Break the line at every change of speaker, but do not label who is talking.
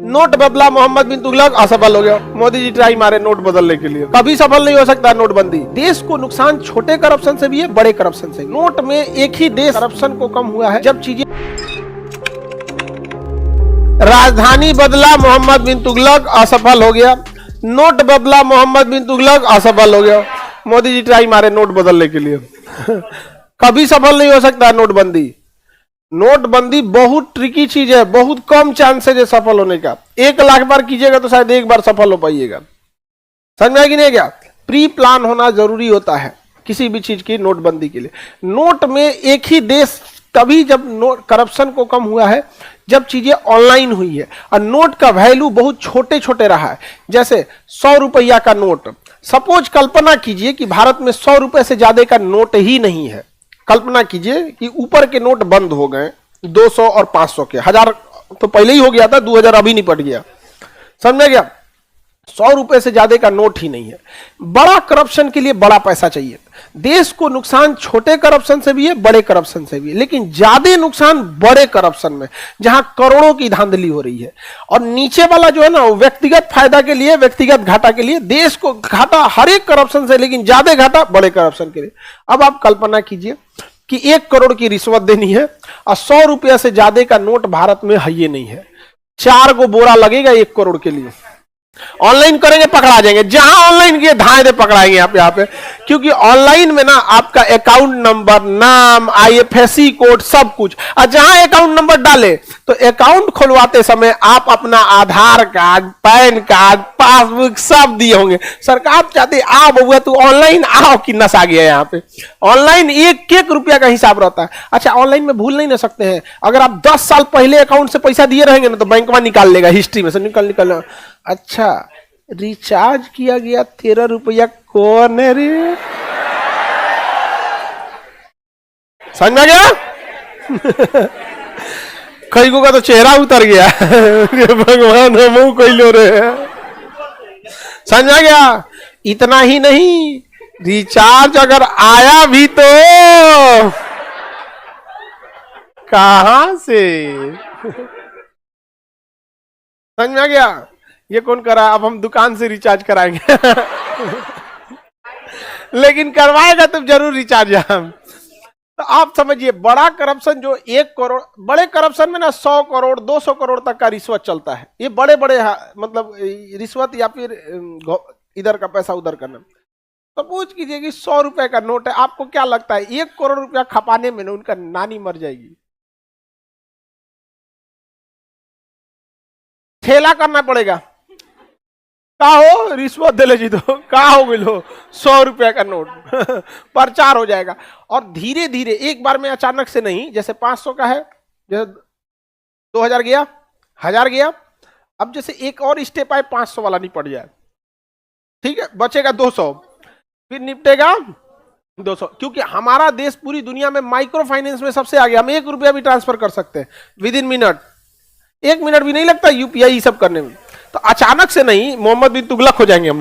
Note बदला मोहम्मद बिन तुगलक, असफल हो गया। मोदी जी ट्राई मारे नोट बदलने के लिए, कभी सफल नहीं हो सकता नोटबंदी। देश को नुकसान छोटे करप्शन से भी है, बड़े करप्शन से। नोट में एक ही देश करप्शन को कम हुआ है जब चीजें। राजधानी बदला मोहम्मद बिन तुगलक, असफल हो गया। नोट बदला मोहम्मद बिन तुगलक, असफल हो गया। मोदी जी ट्राई मारे नोट बदलने के लिए कभी सफल नहीं हो सकता नोटबंदी। नोटबंदी बहुत ट्रिकी चीज है, बहुत कम चांसेज है सफल होने का। 1 लाख बार कीजिएगा तो शायद एक बार सफल हो पाइएगा। समझ में आया कि नहीं? क्या प्री प्लान होना जरूरी होता है किसी भी चीज की नोटबंदी के लिए। नोट में एक ही देश तभी जब नोट करप्शन को कम हुआ है जब चीजें ऑनलाइन हुई है और नोट का वैल्यू बहुत छोटे छोटे रहा है। जैसे 100 रुपया का नोट, सपोज कल्पना कीजिए कि भारत में 100 रुपए से ज्यादा का नोट ही नहीं है। कल्पना कीजिए कि ऊपर के नोट बंद हो गए, 200 और 500 के, 1000 तो पहले ही हो गया था, 2000 अभी निपट गया। समझ में गया? 100 रुपए से ज्यादा का नोट ही नहीं है। बड़ा करप्शन के लिए बड़ा पैसा चाहिए। देश को नुकसान छोटे करप्शन से भी है, बड़े करप्शन से भी है, लेकिन ज्यादा नुकसान बड़े करप्शन में, जहां करोड़ों की धांधली हो रही है। और नीचे वाला जो है ना, व्यक्तिगत फायदा के लिए, व्यक्तिगत घाटा के लिए। देश को घाटा हर एक करप्शन से, लेकिन ज्यादा घाटा बड़े करप्शन के लिए। अब आप कल्पना कीजिए कि 1 करोड़ की रिश्वत देनी है और 100 रुपया से ज्यादा का नोट भारत में है ही नहीं है। 4 गो बोरा लगेगा 1 करोड़ के लिए। ऑनलाइन करेंगे पकड़ा जाएंगे, जहां ऑनलाइन किए धाए दे पकड़ाएंगे यहाँ पे। क्योंकि ऑनलाइन में ना आपका अकाउंट नंबर, नाम, IFSC कोड सब कुछ, और जहां अकाउंट नंबर डाले तो अकाउंट खुलवाते समय आप अपना आधार कार्ड, पैन कार्ड, पासबुक सब दिए होंगे। सरकार चाहती आ बबुआ तू ऑनलाइन आओ कि नशा गया। यहाँ पे ऑनलाइन 1-1 रुपया का हिसाब रहता है। अच्छा, ऑनलाइन में भूल नहीं ना सकते हैं। अगर आप 10 साल पहले अकाउंट से पैसा दिए रहेंगे ना तो बैंक में निकाल लेगा, हिस्ट्री में से निकल। अच्छा, रिचार्ज किया गया 13 रुपया, कौन है रे? समझ में गया? कई को का तो चेहरा उतर गया भगवान हम कोई लो रहे हैं। समझ में गया? इतना ही नहीं, रिचार्ज अगर आया भी तो कहां से? समझ में आ गया? ये कौन करा? अब हम दुकान से रिचार्ज कराएंगे लेकिन करवाएगा तो जरूर रिचार्ज हम। तो आप समझिए, बड़ा करप्शन जो 1 करोड़, बड़े करप्शन में ना 100 करोड़ 200 करोड़ तक का रिश्वत चलता है। ये बड़े बड़े मतलब रिश्वत या फिर इधर का पैसा उधर करना। तो पूछ कीजिए कि 100 रुपए का नोट है, आपको क्या लगता है 1 करोड़ रुपया खपाने में ना उनका नानी मर जाएगी। ठेला करना पड़ेगा, का हो रिश्वत दे ले जी, तो का हो मिलो 100 रुपया का नोट प्रचार हो जाएगा। और धीरे धीरे एक बार में अचानक से नहीं, जैसे 500 का है, जैसे 2000 गया, 1000 गया। अब जैसे एक और स्टेप आए 500 वाला निपट जाए, ठीक है, बचेगा 200, फिर निपटेगा 200। क्योंकि हमारा देश पूरी दुनिया में माइक्रो फाइनेंस में सबसे आगे। हम 1 रुपया भी ट्रांसफर कर सकते हैं विद इन मिनट, 1 मिनट भी नहीं लगता UPI सब करने में। तो अचानक से नहीं मोहम्मद बिन तुगलक हो जाएंगे हम।